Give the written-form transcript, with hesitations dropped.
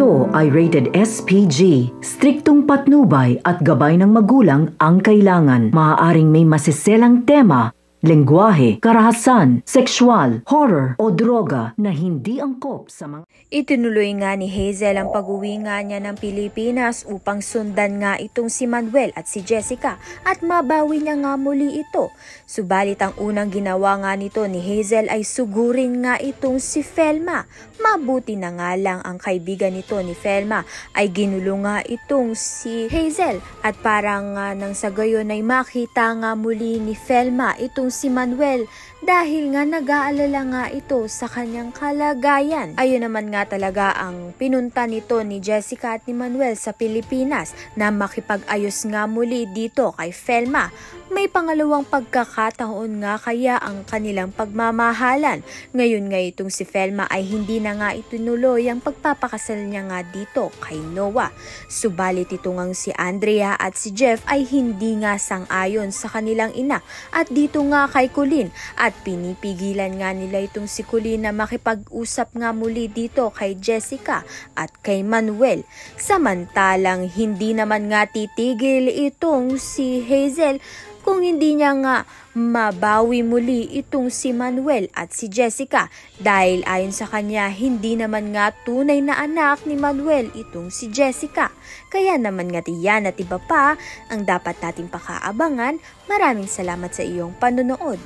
Ito ay rated SPG. Striktong patnubay at gabay ng magulang ang kailangan. Maaaring may masiselang tema, lengguwahe, karahasan, sexual, horror o droga na hindi angkop sa mga... Itinuloy nga ni Hazel ang pag-uwi nga niya ng Pilipinas upang sundan nga itong si Manuel at si Jessica at mabawi niya nga muli ito. Subalit ang unang ginawa nga nito ni Hazel ay sugurin nga itong si Felma. Mabuti na nga lang ang kaibigan nito ni Felma ay ginulo nga itong si Hazel at parang nga nang sa gayon ay makita nga muli ni Felma itong si Manuel dahil nga nag-aalala nga ito sa kanyang kalagayan. Ayun naman nga talaga ang pinunta nito ni Jessica at ni Manuel sa Pilipinas na makipag-ayos nga muli dito kay Felma. May pangalawang pagkakataon nga kaya ang kanilang pagmamahalan. Ngayon nga itong si Felma ay hindi na nga itunuloy ang pagpapakasal niya nga dito kay Noah. Subalit ito ngang si Andrea at si Jeff ay hindi nga sang-ayon sa kanilang ina at dito nga kay Colleen at pinipigilan nga nila itong si Colleen na makipag-usap nga muli dito kay Jessica at kay Manuel. Samantalang hindi naman nga titigil itong si Hazel kung hindi niya nga mabawi muli itong si Manuel at si Jessica dahil ayon sa kanya hindi naman nga tunay na anak ni Manuel itong si Jessica. Kaya naman nga tiyan at iba pa ang dapat nating pakaabangan. Maraming salamat sa iyong panonood.